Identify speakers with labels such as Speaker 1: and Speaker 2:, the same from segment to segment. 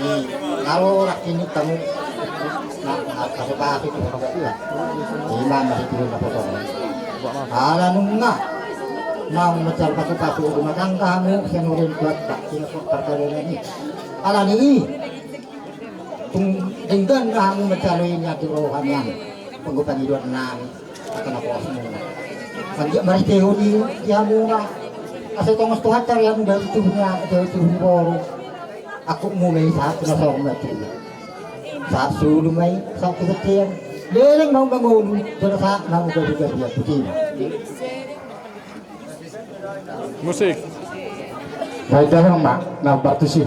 Speaker 1: Kalau laki ini kamu kasih pahit itu kalau iya, imam masih turun apa tuh? Ala nunga, nang macam kasih pahit itu makan kamu senurin buat tak kira perkara ini. Ala ni, tinggal kamu mencarinya di rohanian, penggupan hidup nang akan apa semua. Kalau mari teori dia murah, asal tongos tuhan cari yang dari tubuhnya dari tubuh baru. Aku mulai saat kena seorang mati. Saat suruh mai, saat kecil, dia mau bangun, pada saat mau juga dia begini.
Speaker 2: Musik.
Speaker 3: Baik dah mak, nampak tu sih.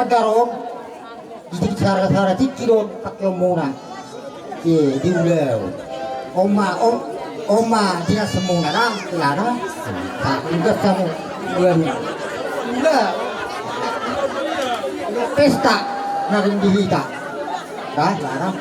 Speaker 1: Madar di cara tikilon pakai omona di ulau oma dia semua lah tak juga kamu udah pesta narin dihita dah larang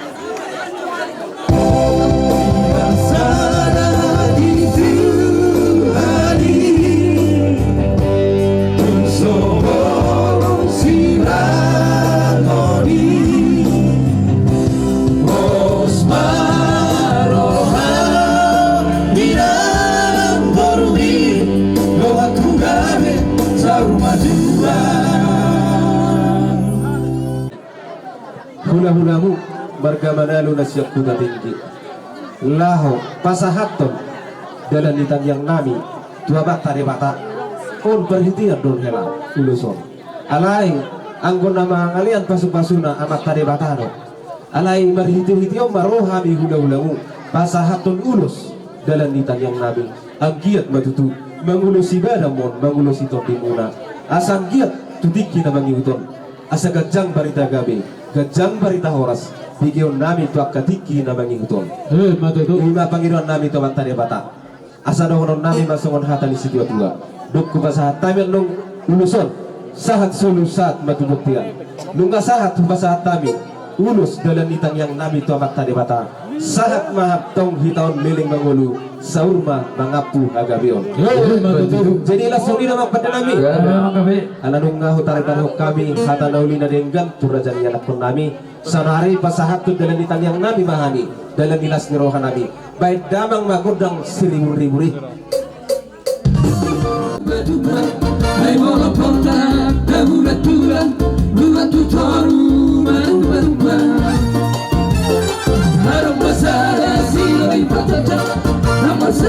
Speaker 3: hula-hulamu bergamanalu nasiak kuda tinggi laho pasahaton dalam nitan yang nami dua bata de bata on perhitian don hela uluson alaing anggon nama ngalian pasu-pasuna amat tade bata no alaing berhiti-hitio marohami hula-hulamu pasahaton ulus dalam nitan yang nami anggiat matutu mengulus ibadah mon mengulus timuna asam giat tutiki na mangiuton asa gajang barita gabe gajang barita horas bigion nami tuak katiki na mangiuton ima pangiruan nami to bantare bata asa dohonon nami masongon hatani sidio tua duk kupasahat tamil nung uluson sahat solusat matubuktian nunga sahat kupasahat tami ulus dalam nitang yang nami to amat tade bata sahat mahap tong hitaon miling mangulu saurma mangapu agabion jadilah suri nama pada nami alanung ngahu tarikan kami hata naulina denggan turajani anak pun nami sanari pasahat tu dalam nitang yang nami mahani dalam nilas nirohan nami baik damang magudang seribu-ribu hai bola porta davuratura dua tutoru manduba harum pasara siloi patata namasa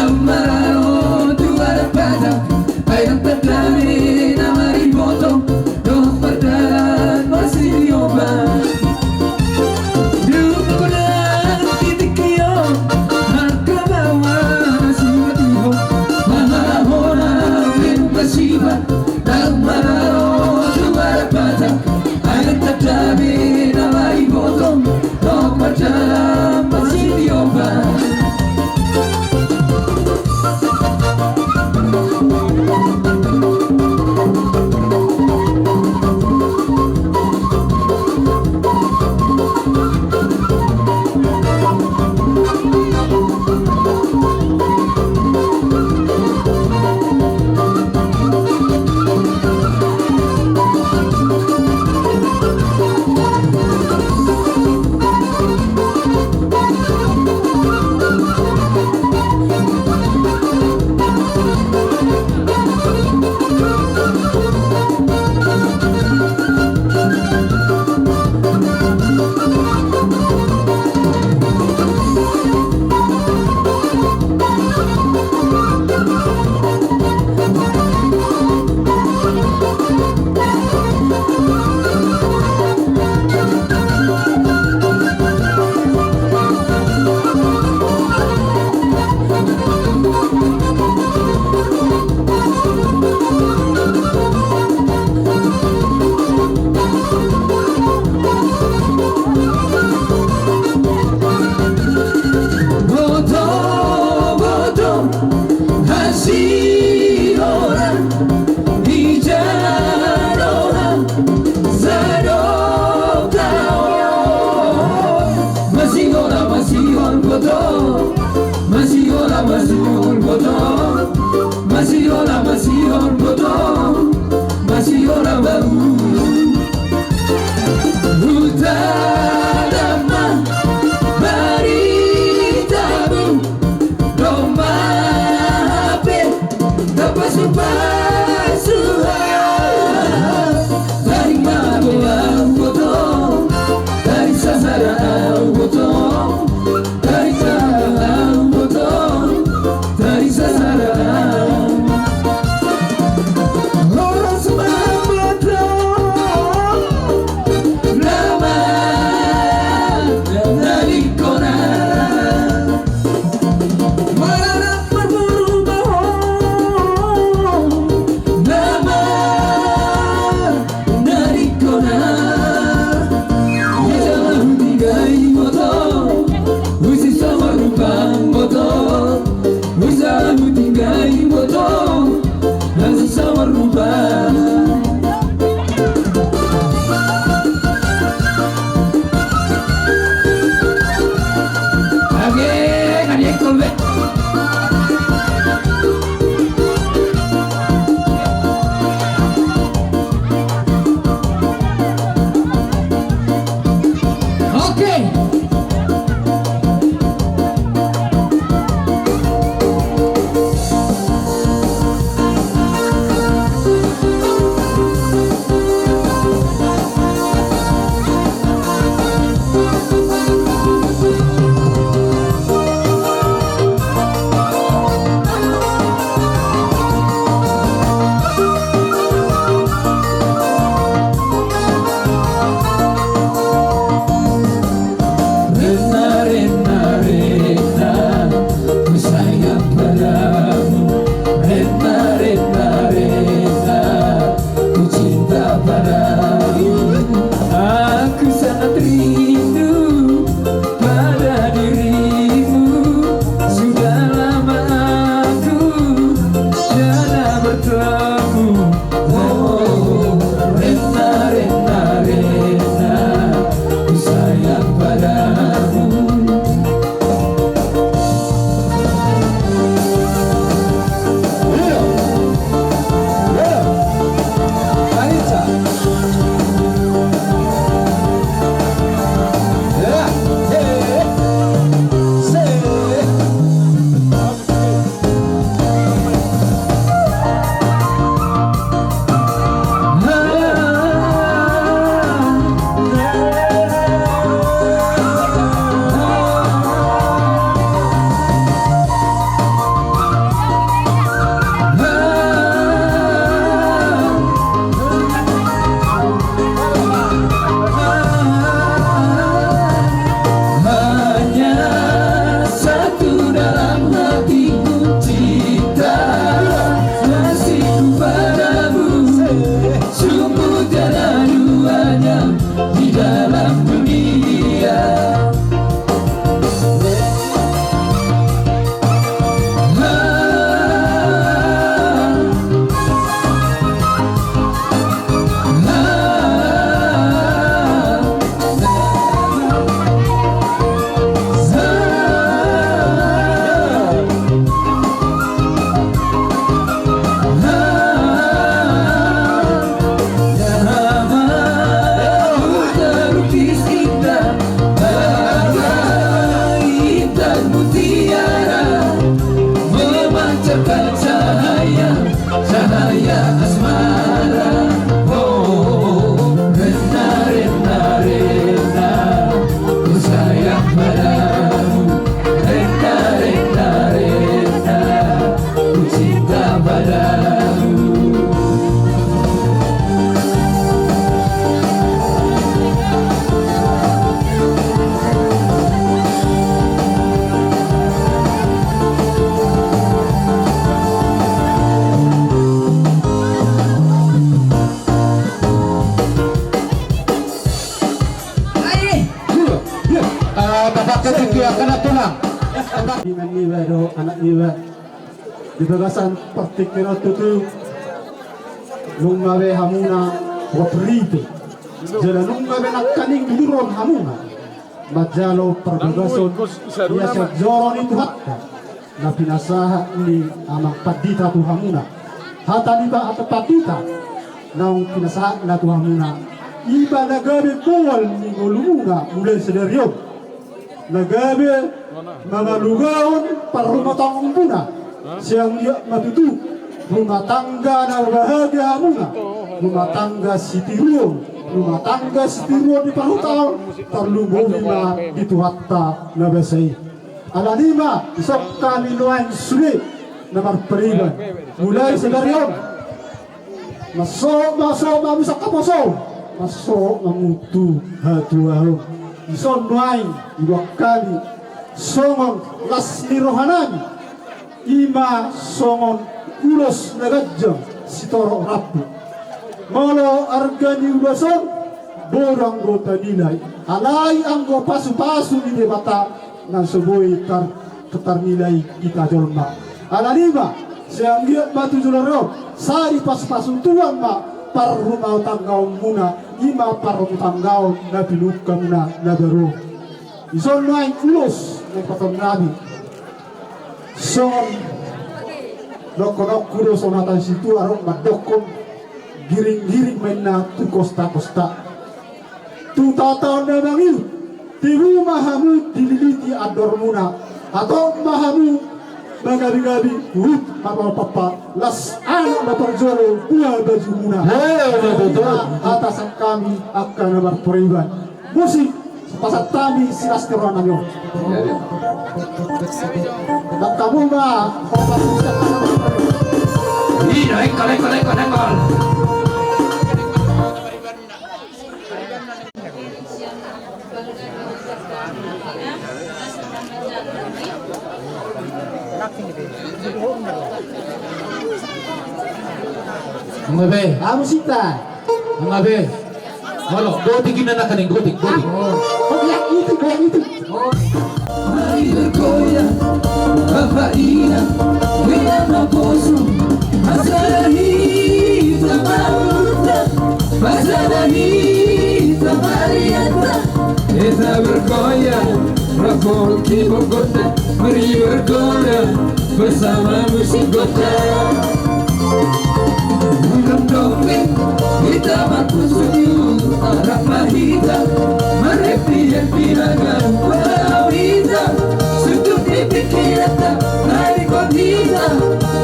Speaker 4: daun mararo juara pada ayam perdami nama riboto doh perdalan masih diobat dukunan titik kio harga bawah masih matiho mahahona penu kasibat tinggai moto Usi sama rupang moto Usamu tinggai moto Nasi sama rupang Age kalian kolbet
Speaker 5: anak niwa di bagasan particular tutu lungawe hamuna wapripe jala lungawe nakaning liron hamuna majalo perbagason biasa joron itu hatta na pinasaha ni amang padita tu hamuna hata liba atau padita naung pinasaha na tu hamuna iba nagabe kowal ni ngolunga mulai sederyo nagabe mga lugaon para rumatang umpuna siyang matutu rumah tangga na bahagia muna rumah tangga si tiruon di pahutal terlubuh lima itu hatta na basay alanima isok kami luain sulit na marperiban mulai sedaryon masok bisa kaposo masok mamutu hatuahon ison luain iwak kali songon lasni rohanani ima songon ulos nagajang sitoro rapi molo argani ubason borang gota nilai alai anggo pasu-pasu di debata nan sebuah ketarnilai kita jolma ala lima seanggiat batu jularo sari pas-pasu tuan ma par rumah tanggau muna ima par tanggau na piluka muna na baru ison naik ulus na patong nabi son dokon-dokon sonatan situ arok madokon giring-giring main na tu kosta-kosta tu tahun na bangil tibu mahamu dililiti ador muna atau mahamu magabi-gabi hut papa las anak na perjolo buah baju muna atasan kami akan berperiban musik pasat kami silas kerana yo tak kamu mah
Speaker 4: Mira, école.
Speaker 3: Ngabe,
Speaker 1: Kamu sita.
Speaker 3: ngabe. Halo, gotik na nakaning gotik.
Speaker 1: Oh, yang itu.
Speaker 4: Mari bergoyang, Bapaina, Wiyana Bosu, Masarahita Maruta, Masarahita Mariata, kita bergoyang, Rakol Kibogota, mari bergoyang, bersama musik kota. Bukan dongeng, kita mampu senyum, arah mahita, merepian piragan, wawita, sudut dipikirata, hari kondita,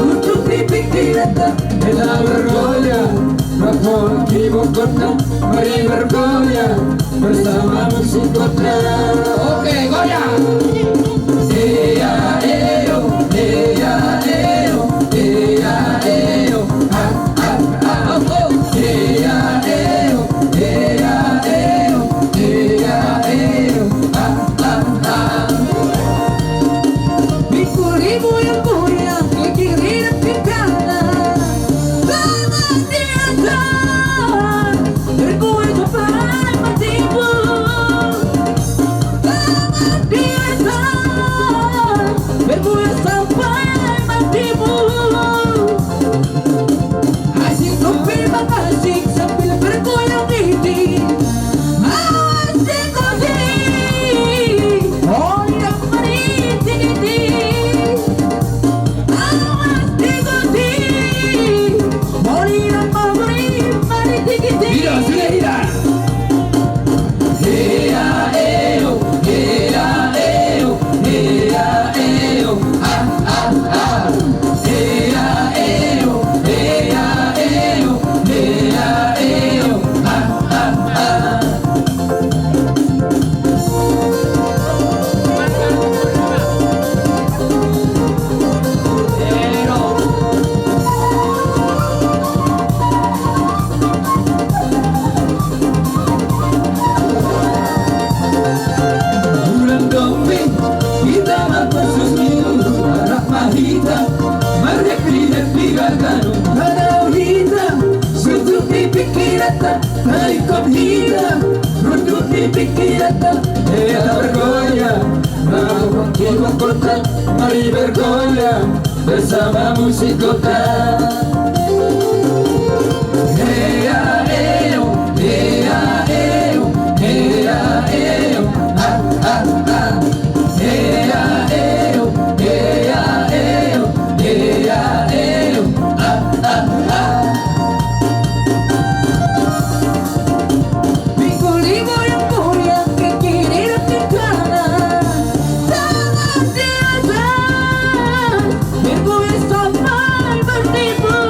Speaker 4: untuk dipikirata, kita bergoyang, rakol kibokota, mari bergoyang, bersama musik kota. Oke, goyang! Eya, eyo, eya, eyo, eya, eyo, Ibu yang goyang ke kiri dan ke kanan, tangan di atas, bergoyang sampai matimu. Tangan di atas, bergoyang sampai matimu. Asik sambil mengasik sambil bergoyang ini. Asik asik, oh yang meriting ini. Mira, sigue, mira. Ea, eo, ea, eo, ea, eo, Ea, eo, ea, eo, ea, eo, Bulan dombing, kita mampu senyum, arah mahita, mereka piragan, hadau hita, sudut dipikirata, taikon hita, runduk dipikirata, kita bergoyang, rakol kibokota, mari bergoyang, bersama musik kota. Ea, eo, ea, eo, ea, eo, Ea, eo, ea, eo, ea, eo, Pikul-ibu yang goyang ke kiri dan ke kanan, tangan di atas, bergoyang sampai bertipu.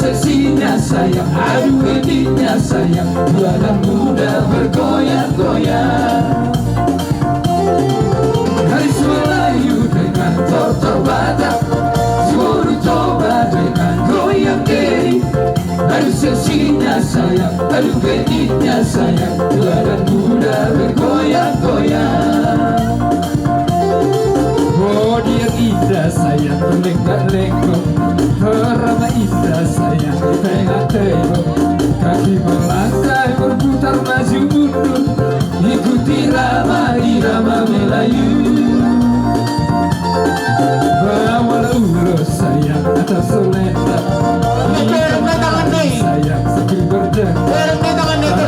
Speaker 4: seksinya sayang, aduh editnya sayang, badan muda bergoyang-goyang. Garis Melayu dengan tortor Batak, suruh coba dengan goyang kiri. Aduh seksinya sayang, aduh editnya sayang, badan muda bergoyang-goyang. Oh dia indah sayang, lenggak-lenggok, Rama indah sayang, tengah-tengok, kaki melangkah berputar maju mundur, ikuti Rama irama Melayu. Bawa urus sayang atas selendang, sayang sambil berdengar,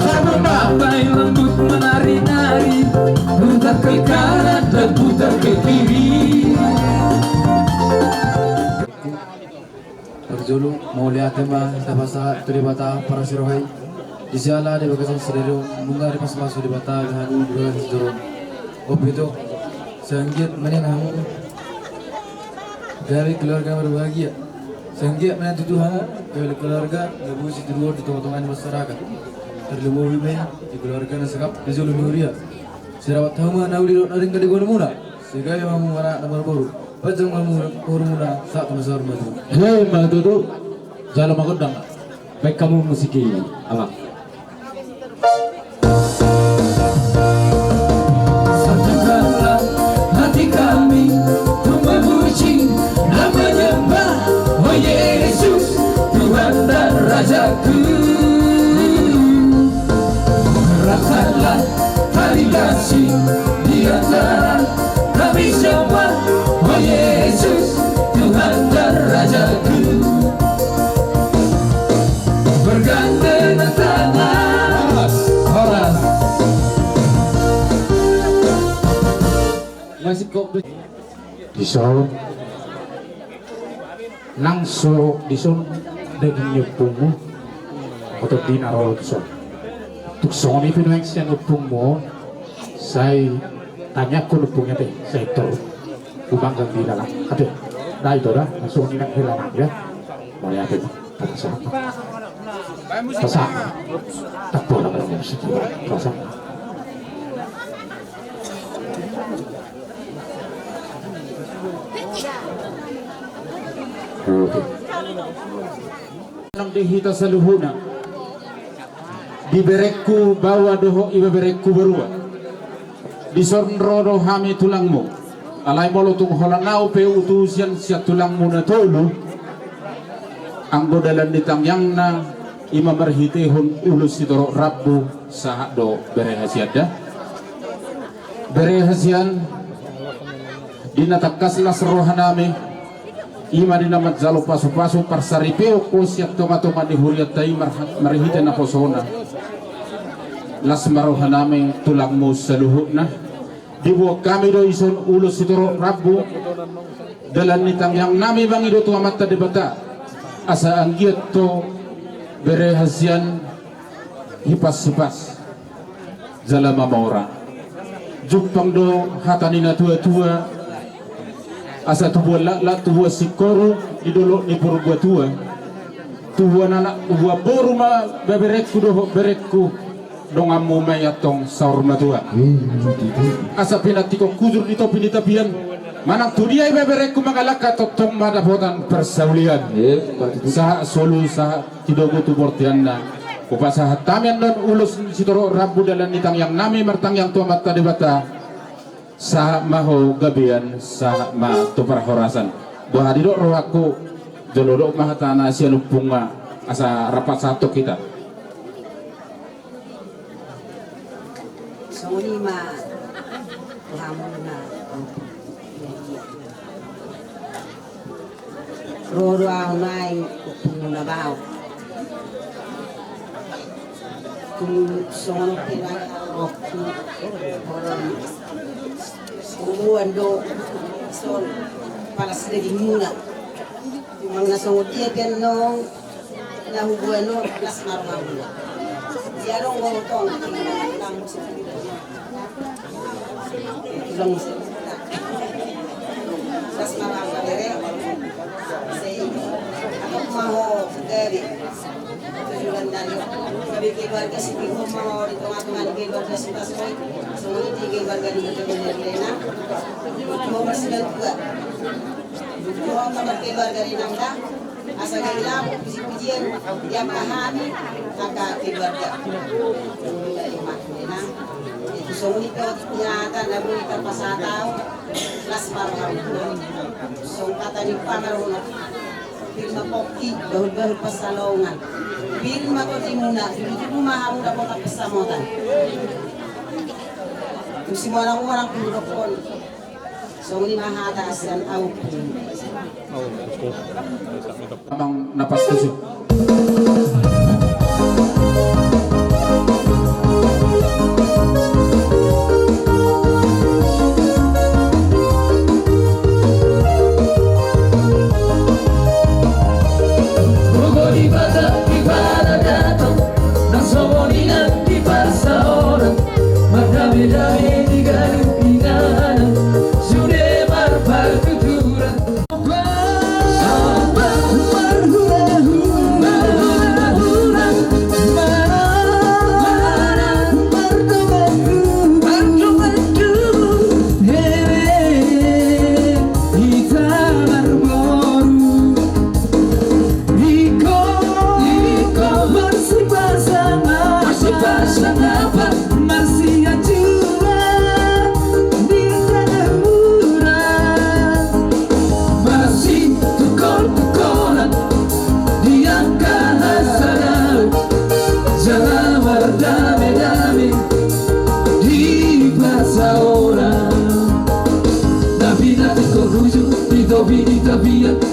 Speaker 4: sampai lembut menari-nari, putar ke kanan dan putar ke kiri.
Speaker 6: Berjulu mau lihat tema tabasa tu di bata para sirohai di siala di bagasan sedero munga di pas masuk di bata hanu di bagasan sedero opito sanggit menengamu dari keluarga berbahagia sanggit menantu Tuhan dari keluarga lebusi di luar di tengah-tengah masyarakat terlebih di keluarga nasakap di Zulu Nuria sirawat hama nauli naring kali guna muna segala mamu mana nomor baru pajang mamu hormona saat besar maju.
Speaker 3: Hei Mbak Tutu, jalan makundang. Baik kamu musiki, amak.
Speaker 4: Satukanlah hati kami untuk memuji nama nyembah, oh Yesus, Tuhan dan Rajaku. Eratkanlah tali kasih di antara kami semua, oh Yesus, Tuhan dan Rajaku. Bergandengan tangan,
Speaker 3: Horas. Masih kok dison nangso dison daging nyepungmu atau dinaro dison tukson ini pinang siang nyepungmu saya tanya ko nyepungnya deh saya tahu ubang ganti dalam ada dah itu dah langsung ini nak hilang ya boleh apa tak sah tak sah tak boleh kalau mesti tak sah. Nang dihita sa luhuna diberekku bawa doho iba berekku berua disornrodo hami tulangmu alay molo tung holanau pe utusian siya tulangmu na tolo ang bodalan ditangyang na ima marhitehon ulus sidoro rabbu sa do berehasiada berehasian dinatakas las rohanami ima dinamat zalo pasu-pasu parsaripeo ko siya toma-toma ni huriat tayo marihite na posona las marohanami tulangmu sa luhut na dibuat kami do ison ulo sidoro rabbu dalan nitang yang nami bang ido tuamat tadi bata asa anggiat to berehasian hipas-hipas zalama maura jupang do hatanina tua-tua asa tubuh la tubuh sikoro idolo ni puru gua tua tubuh anak tubuh boru ma beberekku do berekku dongamu mayatong saur matua asa pinatiko kujur di topi di tapian manang tu dia beberekku magalaka totong madapotan persaulian sah solu sah tidogo tu bortianna upasa hatamian dan ulus sitoro rabu dalan nitang yang nami martang yang tua mata debata sah maho gabian sah ma tupar horasan doa didok rohaku jolodok mahatana sia lumpunga asa rapat satu kita
Speaker 7: Sonima Hamuna Rodo Aunai Upuna Bao Kung sono pinang Roku Orang Umuan do Son Palas de Muna Mga songo dia pianong Na hubuano Las Marmamuna Diarong ngotong Lang Lang Las Marmamuna Saya Ako maho Dari Sabi keluarga si Pico mau di tengah-tengah keluarga si Pasoi, semuanya di keluarga di Lena. Mau bersedang juga. Mau kamar keluarga di Nangda. Asal hilang puji-pujian yang pahami agak keluarga. Lena. Itu semuanya ternyata dan berita pasatau kelas parham. Kata ni pamarono. Firma kopi bahul-bahul pasalongan. Firma ko di muna, di rumah mo na po kapasamotan. Kung si orang-orang pindokon, so ni mahatasan au.
Speaker 5: Amang napas tujuh.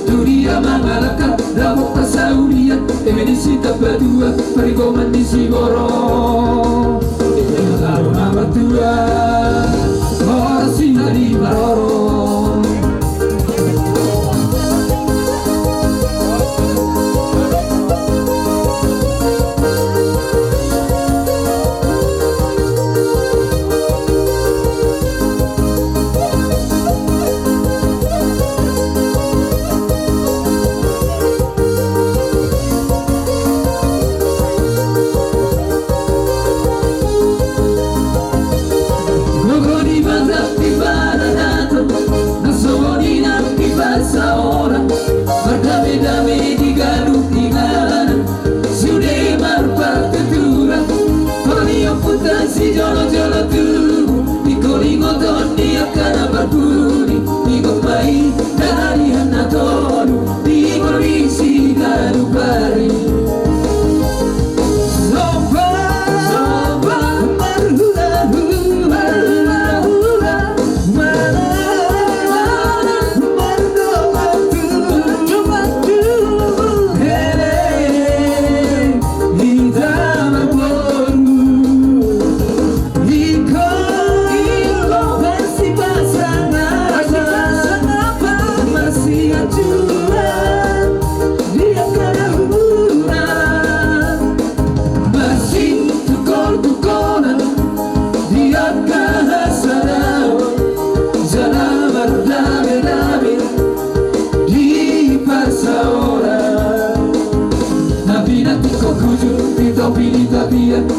Speaker 5: Dunia mangalaka Ramok tasauria Emenisita berdua Perigoman di Siboro Lalu nama tua Orang singa di Baroro si jolo-jolo tubuh Mikoli ngoton dia karena berbunyi Mikot bayi dari hana tonu Mikoli si garu bari Soba Marhula Mana Mardoba tubuh Hele Hitam berboru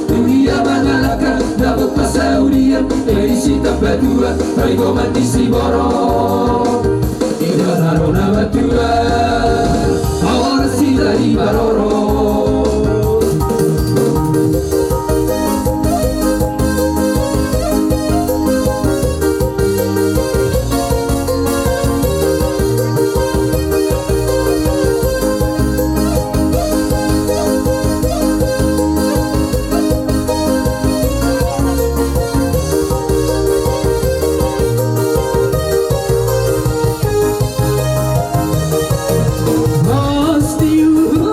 Speaker 5: Dunia mangalaka dapat pasaurian Elisita berdua Perigoman di Siboro Ida narona batua Orang sila di Baroro Still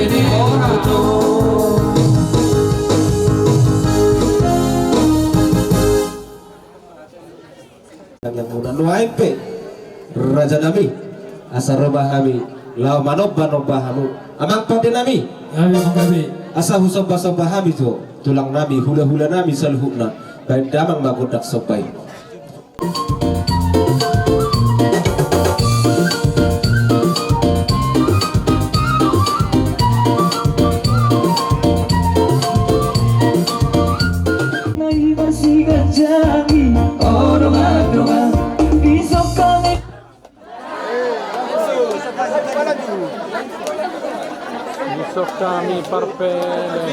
Speaker 4: ini
Speaker 3: yang muda nuaipe raja nami asa robahami lao manobba nobbahamu amang pade nami
Speaker 6: Kami mengkabi.
Speaker 3: asa husobba sobbahami to tulang nami hula-hula nami salhukna baik damang magodak sobai
Speaker 2: Besok kami parpele.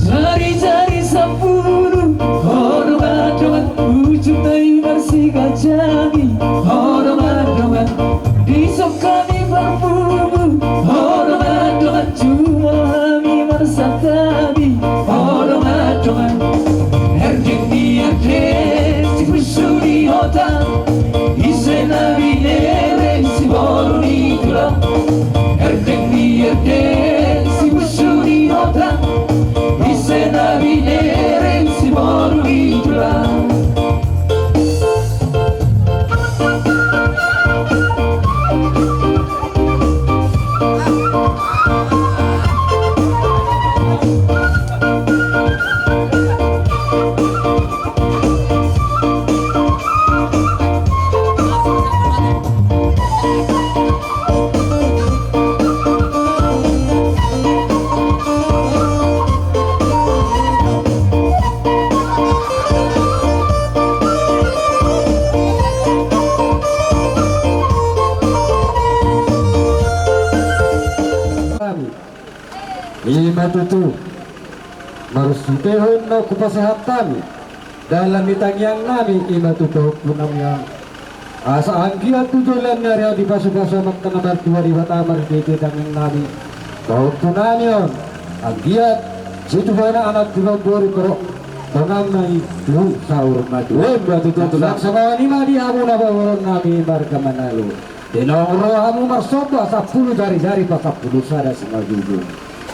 Speaker 4: Jari-jari sepuluh Hodongan-dongan ujung teh bersih kacami Hodongan-dongan disok kami berbubu Hodongan-dongan cuma kami mersatabi Hodongan-dongan Erjeng diadres si kusuri hotan Ise nabi nere si boruni tulang Erjeng diadres si kusuri hotan Isena binere si boru itulah
Speaker 5: Lima tutu marusutehon na kupasahatan dalam mitang yang nami ima tutu punam yang asa anggia tutulan nga di pasu-pasu magtanabar tuwa di batamar dito tanging nami bawat punanyon anggiat situ ba na anak tuwa bori pero tangam na ito saur na tuwa tulak sa mga lima di amo na bawaron nami marga manalo dinongro amo marsoba sa puluh jari-jari pa sa puluh sada sa magiging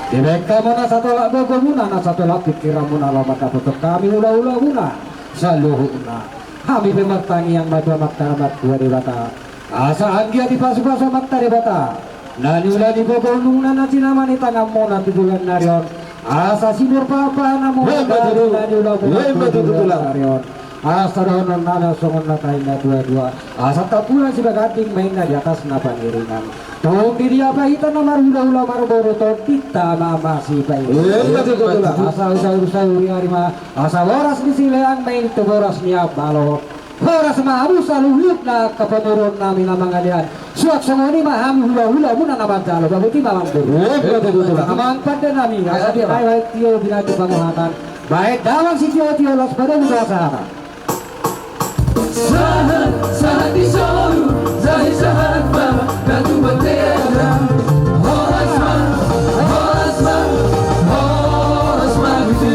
Speaker 5: Dibeka muna sa tolak bago muna na sa tolak pikiran muna lamat na putok kami ula-ula muna sa luho na kami pemagtangi yang madwa magtaramat dua di bata asa anggia di pasu-pasu magta di bata naniula di bago nuna na sinaman itangam muna tudulan narion asa sinur papa na muna naniula muna tudulan narion asa donon nana songon na tayo na dua-dua asa tapulan si bagating main na di atas na pangiringan Tong diri apa kita na marula-ula maruboro to kita mama si pai. Asa usah-usah uri ma asa boras di sileang main to boras niya balo. Boras maaru saluhut na kapanurun namin na mga diyan. Suat sangoni maham hula-hula muna na bantalo babuti mamang buru. Amang pada nami asa di ay tiyo binatu panguhatan. Baik dalam si tiyo las pada muda sana.
Speaker 4: Sahat di soru Zai sahat baba Datu batera Horasma gitu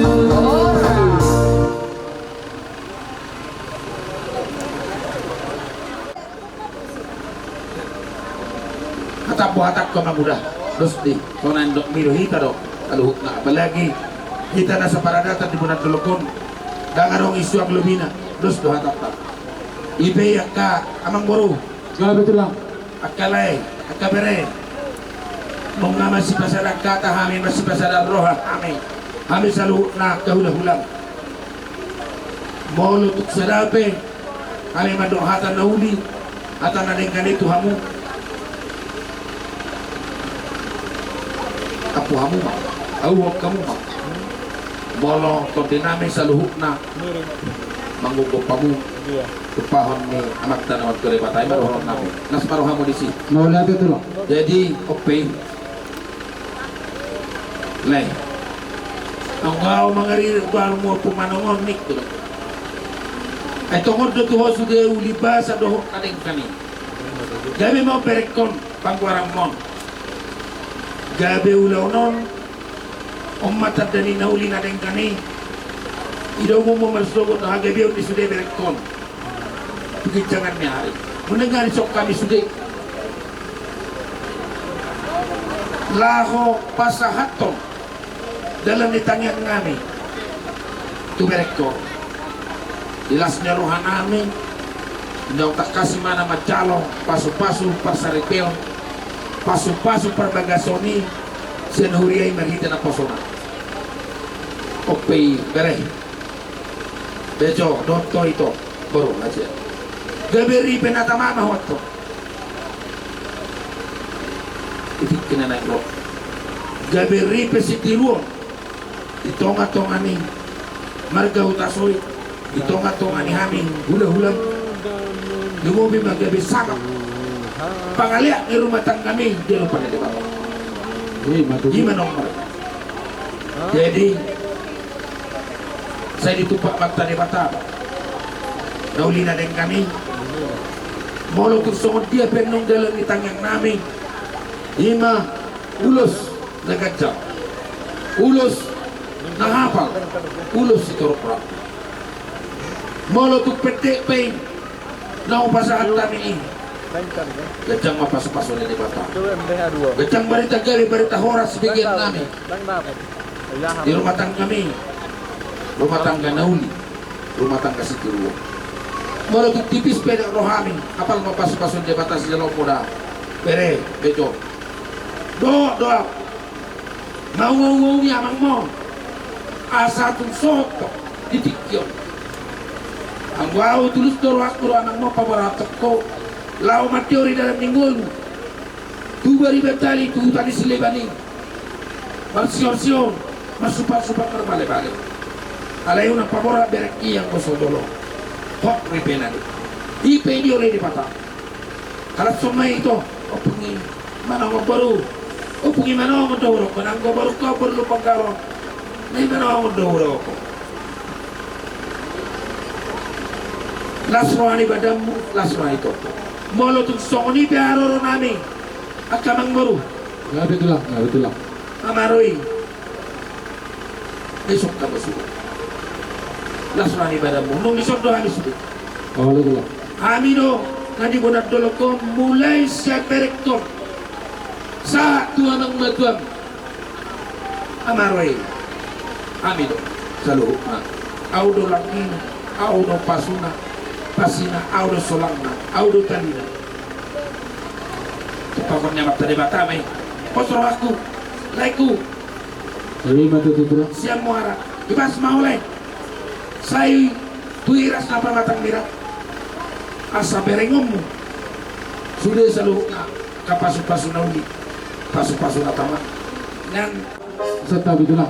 Speaker 8: Hatap buhatak ko magudah terus di konan dok miro hita dok kalau nggak apalagi kita nasa paradatan di bulan telukun dangarong isu ang lumina terus do hatap tak ibe ka amang boru
Speaker 5: Betul lang.
Speaker 8: akalay akabere mong nga masih pasada kata kami masih pasada roha kami selalu na kahulah-hulang mau lutuk sadape kami madok hatan na uli hatan na dengan itu hamu kapu hamu ma awak kamu ma bolo to dinami sa luhuk na mangukup pamu tupahon ni amat tanawat ko rin patay marohon namin nas marohon mo disi
Speaker 5: Nawala ito lang.
Speaker 8: jadi ope leh ang ngao mga rin baru mo pumanongon nik to ay tungod do tuho sude uliba sa dohok kaning kani gabi mo perekon pangwarang mon gabi ulaw non umat dani na uli na din kani idaw mo masugot na gabi ni sude perekon jangan ni hari mendengar sok kami sudah laho pasahaton dalam ditanya kami tu berekor jelasnya rohan kami daw tak kasih mana macalo pasu-pasu parsaripel pasu-pasu perbagasoni senhuriai merhita na posona ope bereh bejo donto itu baru aja gaberi penata mama waktu itu kena naik lo gaberi pesitiruan di tonga-tonga ni marga utasoi di tonga-tonga ni haming hula-hula lumobi magabi sakap pangaliak di rumah tangga kami dia lupa dari bapak gimana nomor jadi saya ditupak bata di bata naulina dengan kami molo kusong dia penong dalam itang yang namin ima ulos na gajang ulos na hapal ulos si torpra molo tu pete pay na upasahan kami gajang mapaso-paso na di bata gajang barita gali barita horas bigyan namin di rumah tangga kami rumah tangga nauli rumah tangga si Tiruo molo tu tipis pede rohami apal mapaso-paso di batas jalong muda pere bejo doa mau amang mo asa tung soto ditikyo ang wow tulus doro akuro anang mo pabaratak ko lao matiori dalam ninggol tu bari betali tu tadi silebani marsion masupa-supa terbalik-balik alayu nang pabora berek yang kosodolo hok ripenani ipe di oleh dipatah kalat somai itu opungi mana baru opungi mana dauro kanang baru kau perlu pangkaro nai mana dauro ko lasroani badamu lasroani itu molo tu songoni biaro nami akamang baru
Speaker 5: Ya betul lah.
Speaker 8: amaroi besok kamu sudah lasroani badamu nung isok do kami sudah
Speaker 5: Oh betul lah.
Speaker 8: kami do nanti bonat dolo ko mulai siap direktor sa tuanang matuam amaroi kami do selalu audo langin audo pasuna pasina audo solangna audo talina pokoknya mata di batame potro aku laiku
Speaker 5: Jadi matu tu lah.
Speaker 8: siang muara ibas maulai saya tuiras na pamatang mira asa berengommu sudah selalu kapasu-pasu nauli pasu-pasu na taman nan
Speaker 5: Serta betul lah.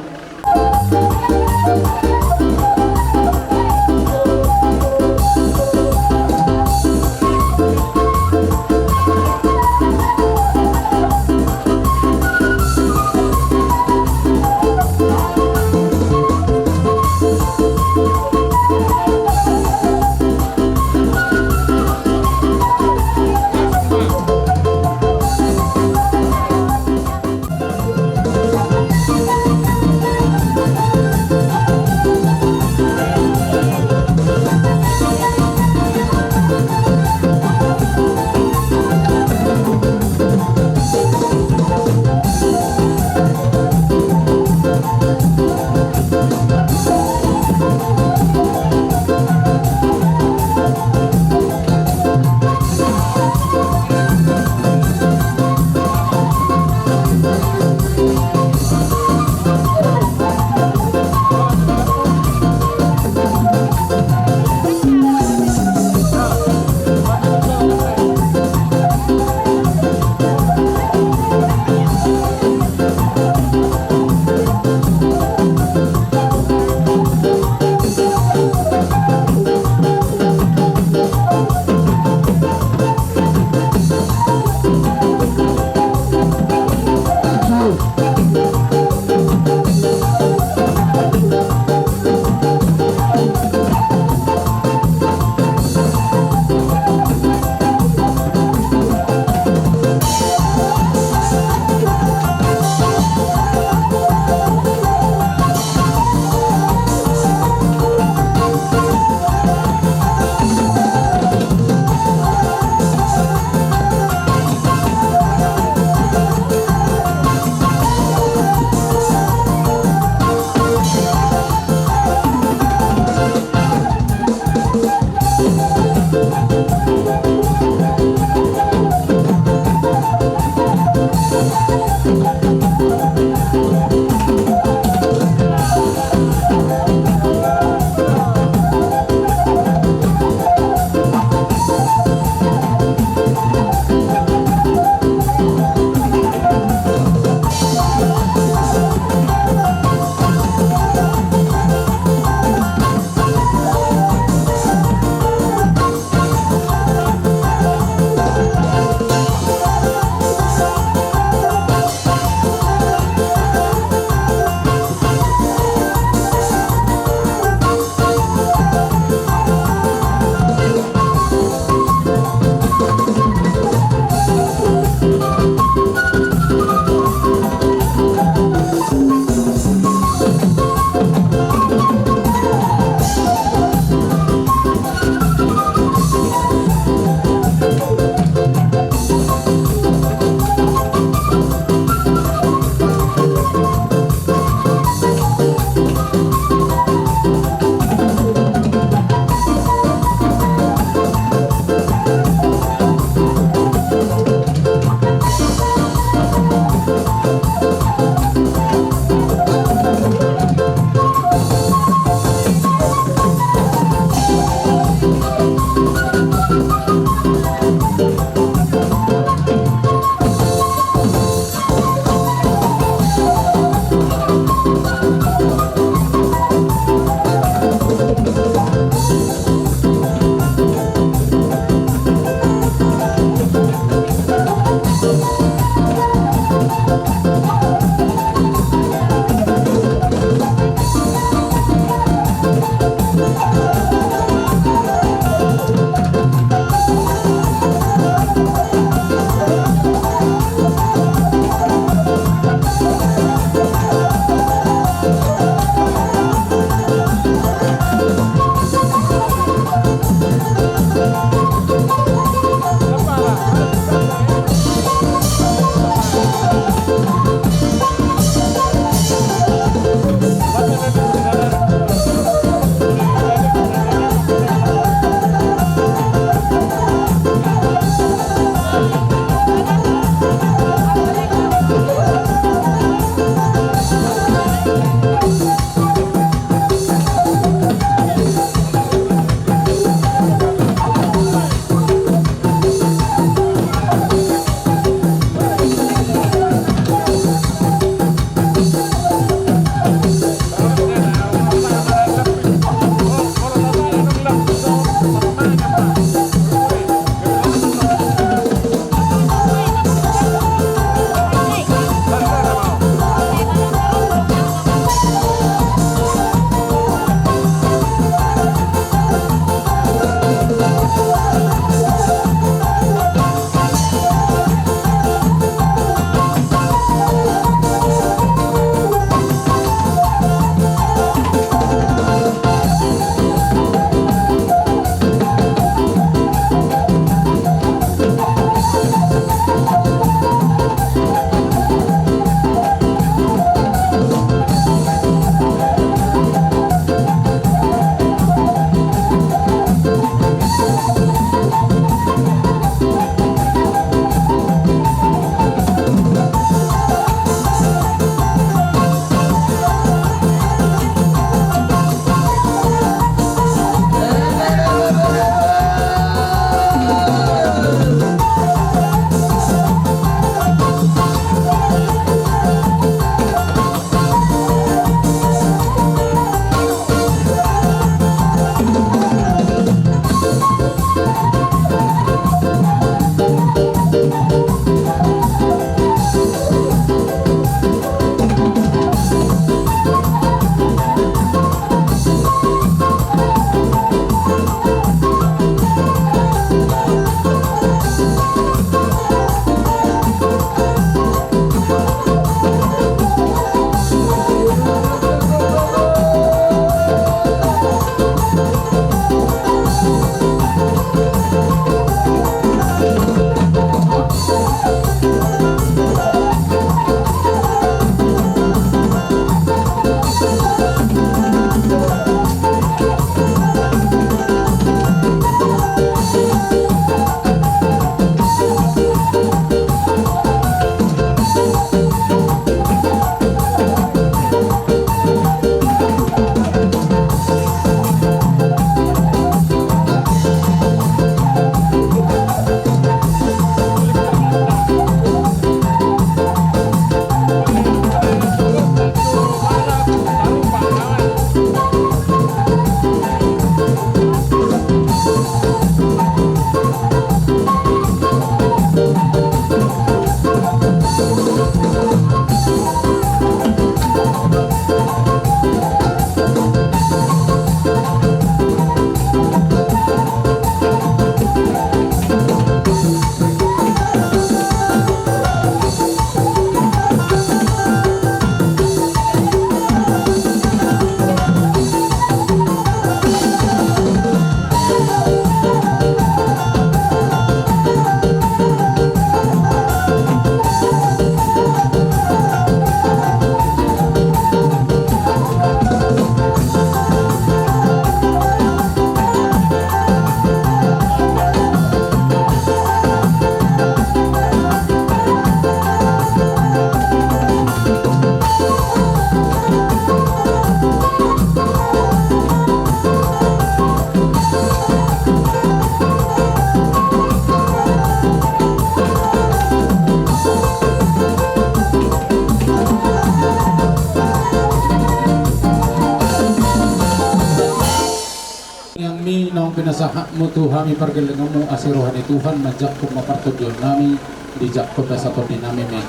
Speaker 2: nasahakmu Tuhami pergelengamu asirohani Tuhan majak kumapartudyon nami dijak kota satu dinami me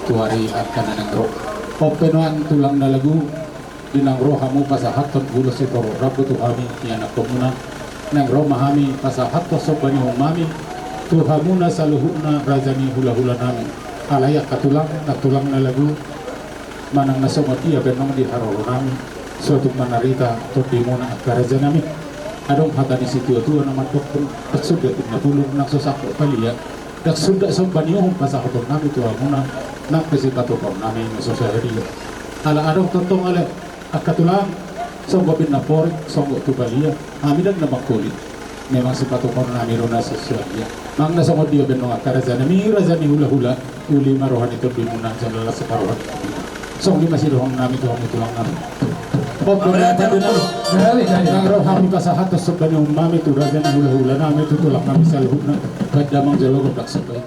Speaker 2: tuari akan nang roh openoan tulang nalagu dinang roh hamu pasahaton bulo setoro rabu Tuhami anak komuna nang roh mahami pasahato sobani humami Tuhamuna saluhuna rajani hula-hula nami alayak katulang nalagu manang nasomoti ya benong di harolo nami suatu manarita todimuna akaraja nami adong hatani situ tua nama dokter sudah tidak pulung nak sosako palia dak sudah sombanium pasahaton nami Tuhamuna nak pesikato nami sosahari ala adong tontong ale akatulang songgo pinapor songgo tubalia amidan nama kulit memang sepatu nami rona sesuatu mang nasongo dia benong akaraja nami rajani hula-hula uli marohan itu bimuna jalala separuhan song di masih rohong nami tulang nami pemerintah nang roh kami pasahat sebanyak umami tu raja hula-hula nami itu tulang nami salhubna kadamang jalogo dak sebai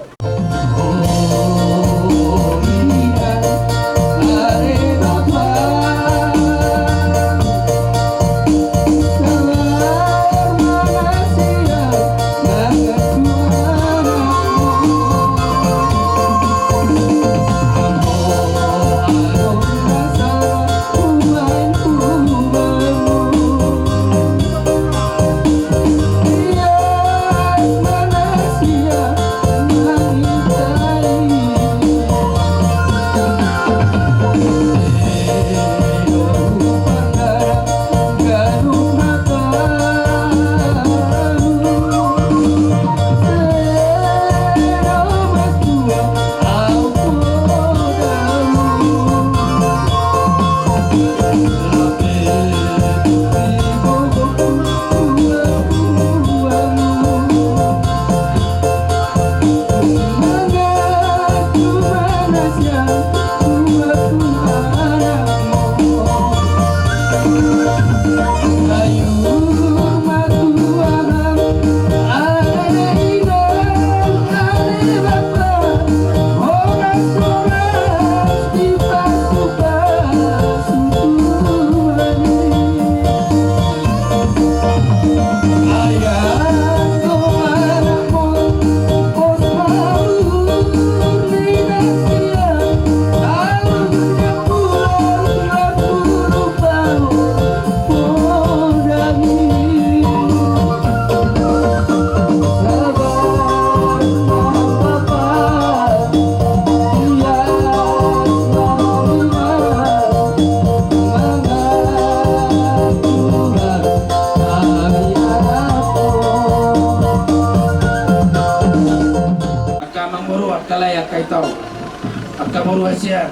Speaker 8: Kamu Asia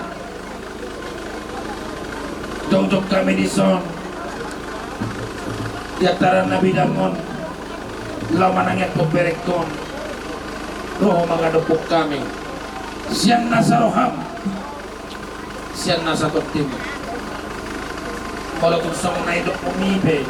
Speaker 8: Dongdok kami di son Yataran Nabi Dangon Lamanangnya keberekon Roh mengadopuk kami Sian nasaroham Sian nasakotim Kalau tuk sama naidok pemibe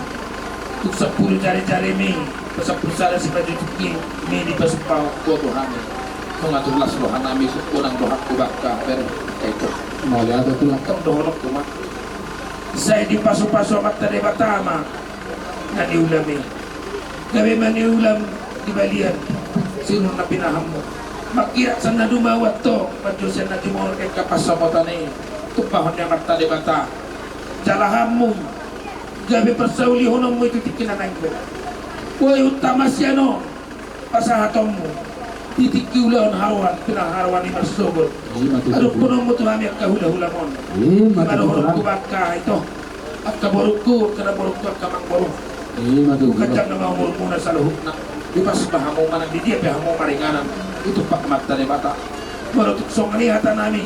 Speaker 8: Tuk sepuluh jari-jari mi Pesapul sada si baju tuki Mi di pesupau kuatuhami mengatur las rohan nami kurang dohak kubaka per itu mau lihat itu lah tong dohok kumat saya di pasu-pasu amat tadi batama nani ulami gawe mani ulam di balian sinun na pinahammo makira sana dumawa to majusan na timor kay kapasabotane tupahon yang amat tadi bata jalahammu gawe persauli honong mo itu tikinanang ko woy utama siano pasahatommu titik kiulan haruan pinaharawan ni marsogol aduh punong mo tuhami ak kahula-hula mon madohorok ko baka ito at kaborok kada borok ko ak kamang borok kacang na mga muna sa luhuk na ipas bahamo manang di dia bahamo maringanan itu pak mata ni bata baru tuksong ni hata nami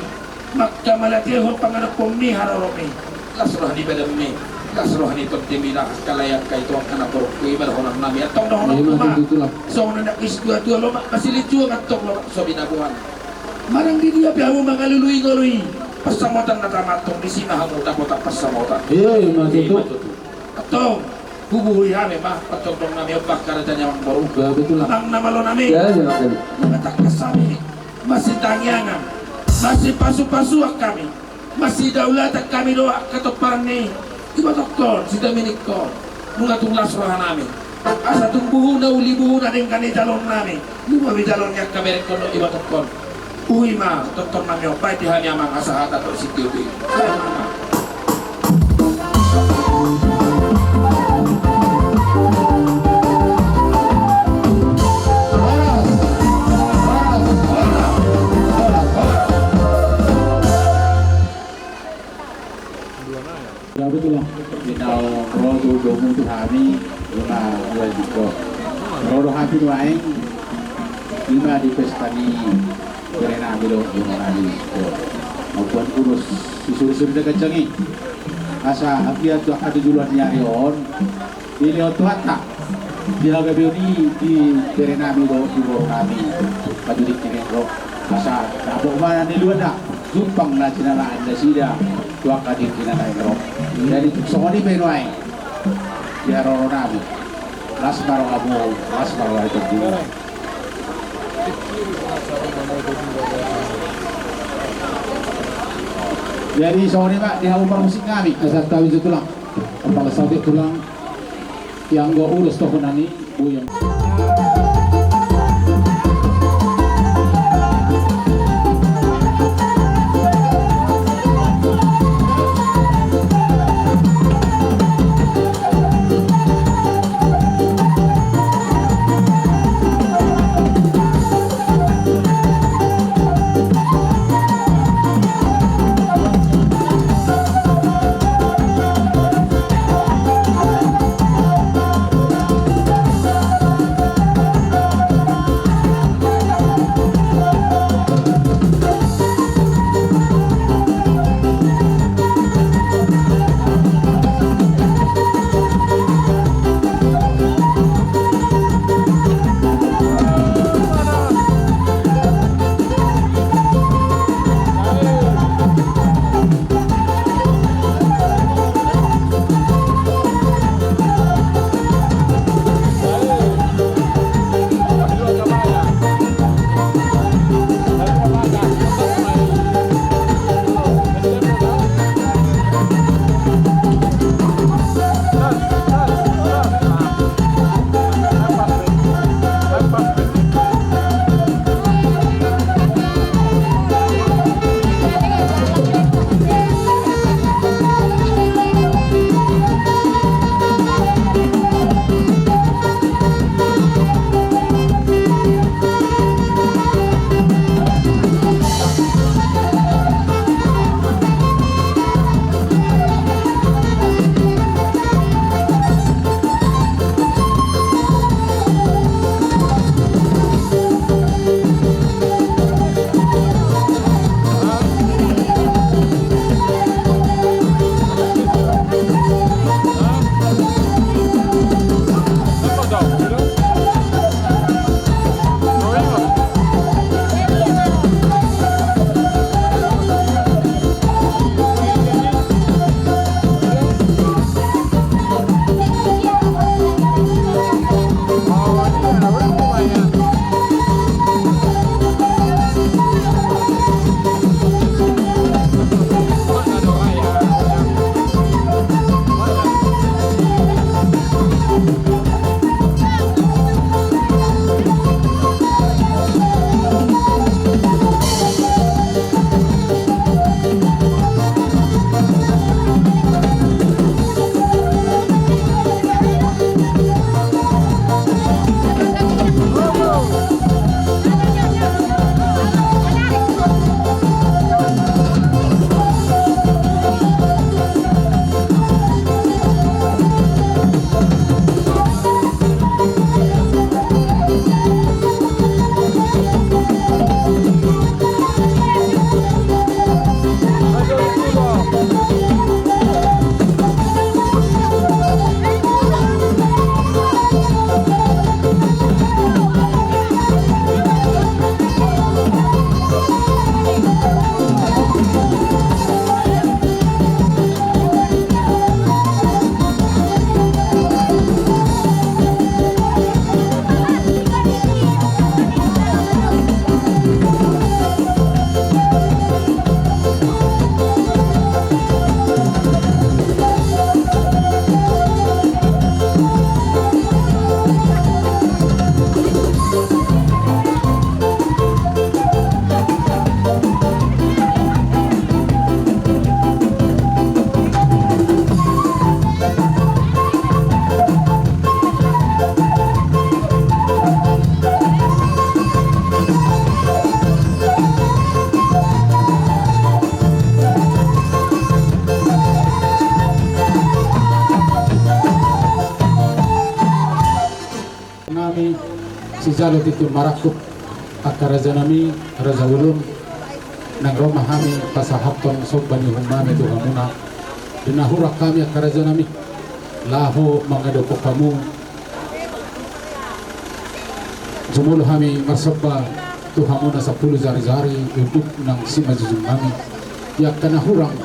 Speaker 8: magkamalatihon panganak pong ni hararomi lasroh ni badami lasroh ni totimilah kalayak kaito ang anak borok ko ibarhonan nami at tong dohonok kuma so nanak isdua-dua lo masih licu at tong lo so binabuhan marang di dia bahamo mga luluy-nguluy pasamotan na tamatong di sinahamu tapotak pasamotan matutu atong bubuhi kami mah patondong nami obak karena nyawang borok betul lah ang namalo nami matak kasami masih tangyangan masih pasu-pasuak kami masih daulat kami doa ketopan ni iba doktor si Dominic ko nungatong lasrohan namin Asa tumbuh na ulibuh na rin kani jalon nami. Luma mi jalon yak kaberek kono ibatot kon. Uwi ma, tonton mami opay di hanya mang asa hata to si tiubi.
Speaker 2: Ya betul lah. Kita rodo domu tu kami lima dua juta. Rodo hati tu aing lima di pesta ni kerana bilo lima kali. Maupun urus susu-susu dekat cengi. Asa akhir tu ada juluan nyari on. Ini tu hatta. Dia gabil ni di kerana bilo ibu kami. Baju di kiri roh. Asa nak mana ni luar dah. Jumpang na sinalaan na sida tuwa ka din kinakain roh. Jadi sokoni menuai ya roro nabi las baro abu las baro itu dulu. Jadi sokoni pak di halu musik kami asal tahu itu tulang kepala sate tulang yang gua urus toko nani buyang. jalo titu marakuk akaraja nami raja ulun nang Roma kami pasahapton sobbani humame tu hamuna dinahura kami akaraja nami laho mangadoko kamu jumul kami marsabba tu hamuna 10 jari-jari untuk nang simajujung kami ya kana hurang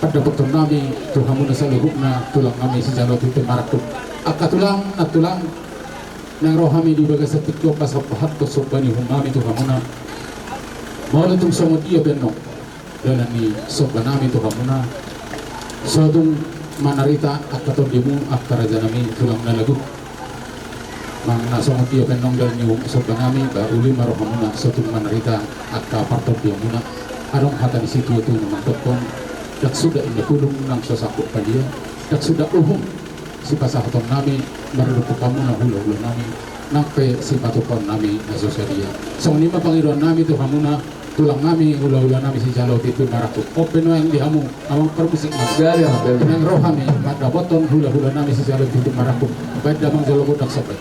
Speaker 2: pada betul nami tu hamuna salihukna tulang kami si jalo titu marakuk akatulang natulang nang rohami di bagas setikyo pasapahat to sobbani humami tu hamuna maulah tung somod iya benno dalam ni sobbanami tu hamuna sodung manarita akaton dimu akaraja nami tulang nalagu mang nasomod iya benno dalam ni sobbanami ba uli marohamuna sodung manarita akka parton diamuna arong hatan situ itu memantokon dak sudah ini kulung nang sosakuk padia dak sudah uhum si pasahaton nami maruduk kamu na hula-hula nami nampe si patukon nami na sosaria so nima pangiruan nami tu hamuna tulang nami hula-hula nami si jalo titu marakuk open yang dihamu amang perbisik magari nang rohami madaboton hula-hula nami si jalo titu marakuk baik damang jalo budak sampai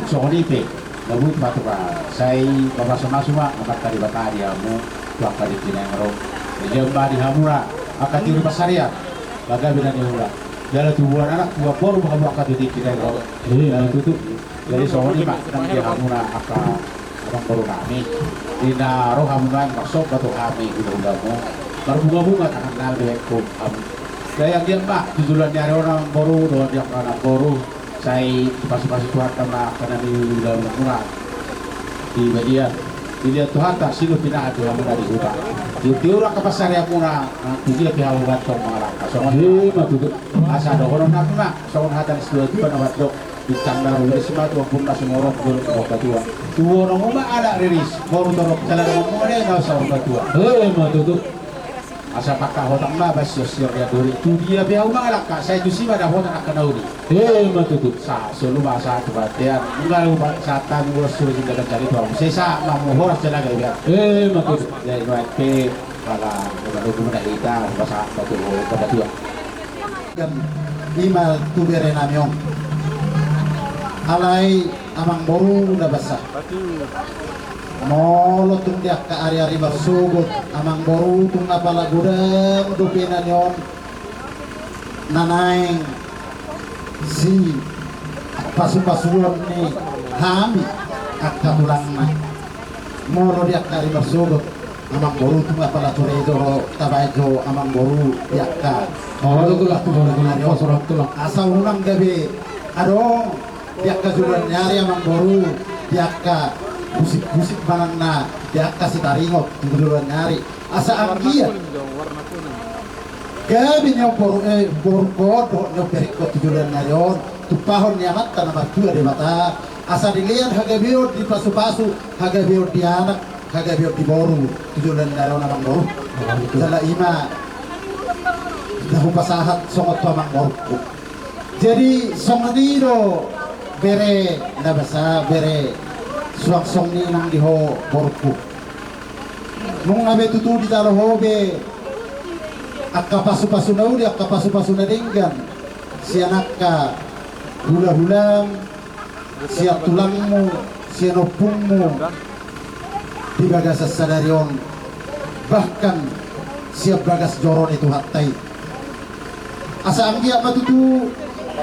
Speaker 9: Sokonipe, labut matuka. Saya babasama suma akat kali batari amu, tuak kali tinengro. Jamba di hamura, akat tiri pasaria, bagai bina di hamura. Dalam tubuhan anak tua baru bahamu akat di tinengro. Itu tuh. Jadi sokonipe nang di hamura akat abang baru kami. Dina roh hamuran masuk batu kami udah-udahmu. Baru bunga-bunga akan nalbe kum amu. Daya dia mbak, tujuan nyari orang baru, doa dia anak baru. Saya pas-pas Tuhan karena di dalam murah di media Tuhan tak silu pindah ada yang dari hutan di tiura ke pasar yang murah dia pihak ubat tong mengarah soalnya betul asal ada orang nak soalnya hatan sesuatu itu pada waktu ditanggal oleh semua pun masih ngorok dulu ke obat tua orang rumah ada rilis baru torok jalan ngomong dia nggak usah obat tua betul asa pakah hotak mah bas sosial dia duri tu dia pihak umang alak saya tu sih pada hotak akan nauri betul sa selalu bahasa tu batian enggak satan gua suruh kita cari tuang saya sa mau horas jalan gaya betul dari luar pe pada pada kita bahasa betul pada tua
Speaker 5: dan lima tu bere namyong alai amang boru udah basah molo tung dia ke area bersugut amang boru tung apala gudang dupinan yon nanaing si pasu-pasuan ni hami akka tulang na molo dia ke area bersugut amang boru tung apala turedo tabajo amang boru dia ka asa ulang gabe adong dia ka juran nyari amang boru dia ka musik-musik manang na dia kasih taringok duluan nyari asa anggia gabi nyaw boru kodo nyaw perikot duluan nyayon tupahon nyamat tanah batu ada mata asa dilihat hagabior di pasu-pasu hagabior di anak hagabior di boru duluan nyayon amang boru jala ima dahu pasahat songot amang boru jadi songadiro bere nabasa bere suak-song ni nang diho borku nung abe tutu di taro hobe akka pasu-pasu na uli akka pasu-pasu na dinggan siya nakka hula-hulang siya tulangmu siya nopungmu di baga sa sadaryon bahkan siap bagas joron itu hatai asa anggia matutu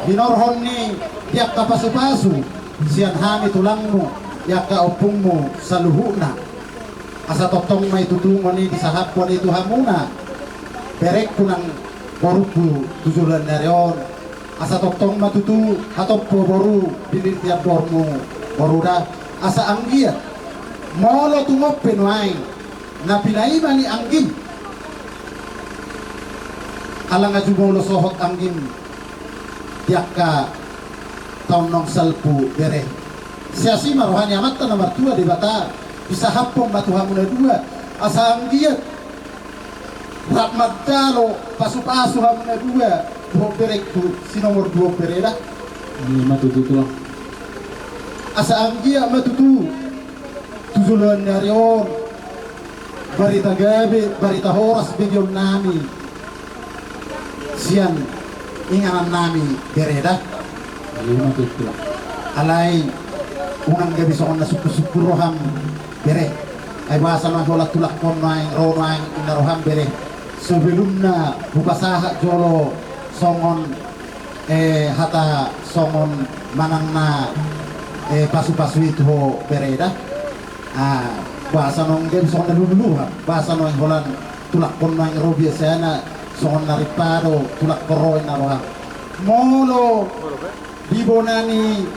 Speaker 5: binorhon ni tiap kapasu-pasu sian hami tulangmu yaka opungmu saluhuna asa totong may tutungan ni disahapon itu hamuna berek kunang borupu tujulan narion asa totong matutu hatopo boru bilir tiap dormu boruda asa anggia molo tungopen wain na pinaima ni anggim alang ajumolo sohot anggim tiaka tahun nong salpu bere siasi marohani amat na martua di bata bisa hapong matuhamuna dua asa anggia Rahmat Dalo pasu-pasu hamuna dua buhok berek tu si nomor 2 bereda
Speaker 2: Ini matutu tulang.
Speaker 5: asa anggia matutu tujulan narion barita gabe barita horas bedion nami sian inganan nami bereda
Speaker 2: Ini matutu tulang.
Speaker 5: alay unang gabi soon na supusupuroham bere ay basa na jola tulak kon maing romaing inaroham bere sebelum na bukasaha jolo songon hata songon manang na pasu-pasu itu ho bereda bahasa nong game songon na luluha bahasa nong holan tulak kon maing ro biasa na songon na ripado tulak koroy na roham molo dibonani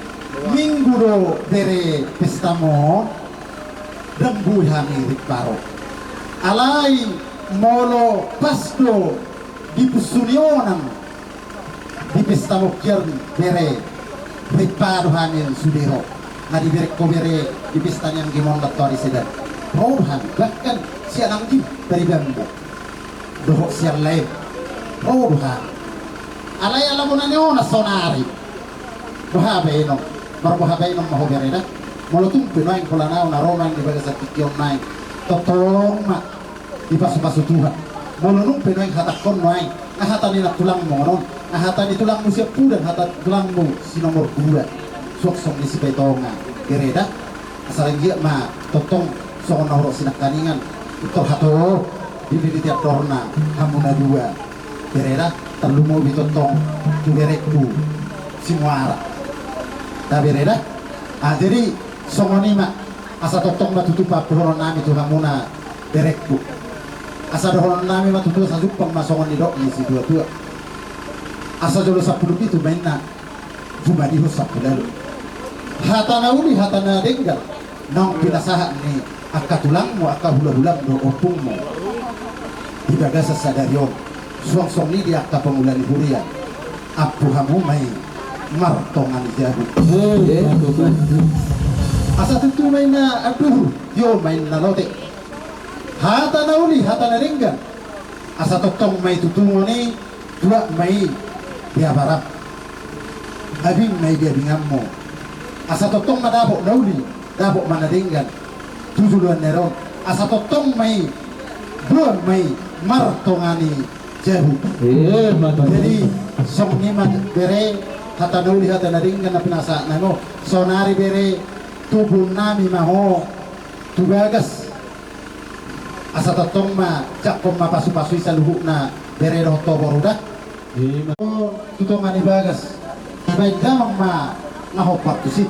Speaker 5: minggu do bere pesta mo rembuh hami riparo alai molo pasto di pusunionan di pesta mo kiern bere riparo hami sudero na di bere ko bere di pesta yang gimon latori sedan rohan bahkan siang anggi dari bambu dohok siang lain rohan alai alamunane ona sonari bahabe no barbahabe no maho bereda molo tumpe naing pulanao na romaing di bagas tikion naing totong ma di pasu-pasu Tuhan molo numpe naing hatakon naing ahatan ni tulang mo non ahatan ni tulang mo siap pudan hatan tulang mo si nomor 2 sok-sok ni si petonga bereda asal dia ma totong songon nauro sinakaningan utor hato di tiap torna hamuna 2 bereda terlalu mau bitotong tu berekku si muara dah bereda jadi songoni mak asa totong matutupa pohon nami tu hamuna berekku asa dohon nami matutu sajupang masongon dok ni si dua asa jolo 10 itu mainna cuma diho 10 hatana uli hatana denggal nong pinasaha ni akatulangmu akahulah-hulang do opungmu dibaga sasadarion suang-suang ni dia akta pengulan hurian apu hamu mai martongan jabu asa tentu main na aduh yo main na lote hata na uli hata na ringgan asa totong may tutungo ni dua may dia barap abing may dia bingammo asa totong madabok na uli dabok manadinggan tujuluan neron asa totong may dua may martongani jabu jadi song ni bere hata na uli hata na ringgan na pinasa na no sonari bere tubuh nami maho tugagas asa totong ma cakom ma pasu-pasu sa luhuk na bere roto boruda tutongan ibagas baik damang ma ngahopak tusit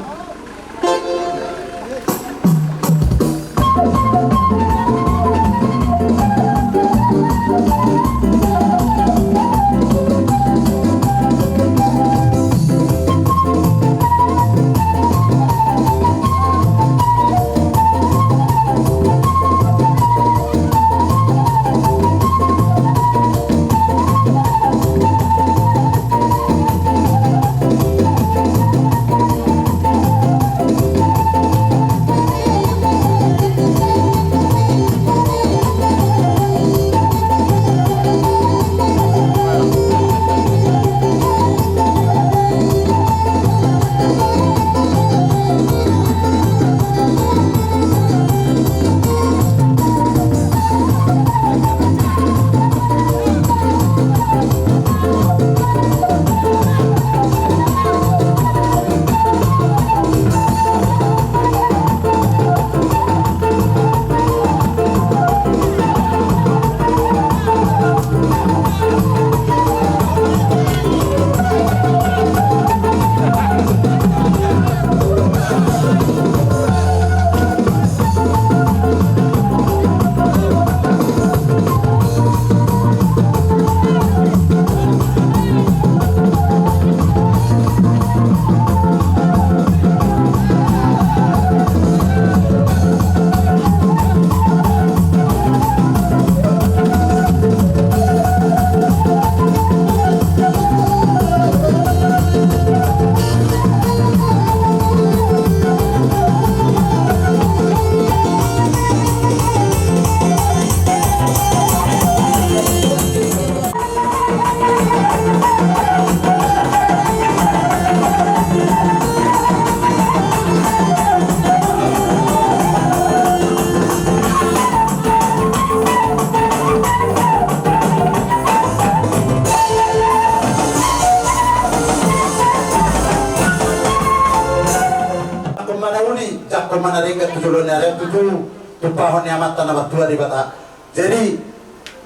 Speaker 10: manarika tujuan nare tujuh tupahon amat tanah berdua di bata. Jadi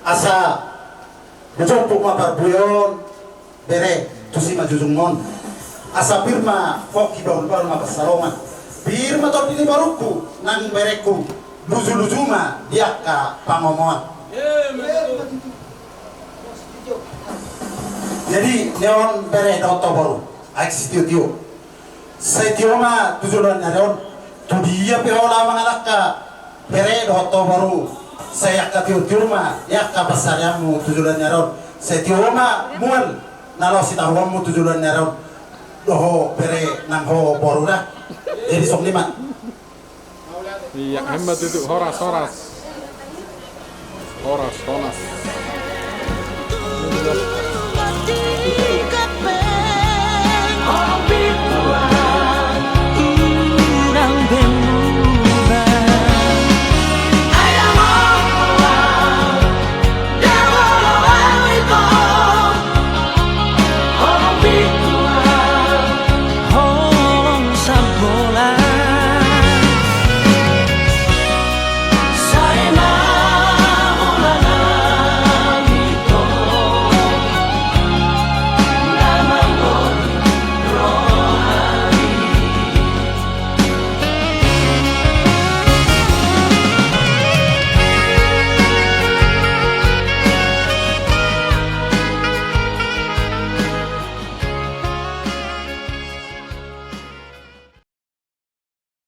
Speaker 10: asa bujok mapar buyon bere tusi majujungmon asa birma foki bahun baru mapasarongan birma tol ini baruku nang bereku luju-lujuma diaka pangomoan. Jadi neon bere doto baru eksistio tio saya tio ma tujuan neon tu dia pehola mangalaka bere doto baru saya ka tio tio ma yaka pasaryamu tujuan neon saya tio ma mual nalo si tahuamu tujuan neon doho bere nang ho baru dah jadi sok lima.
Speaker 11: Iya, hebat itu horas.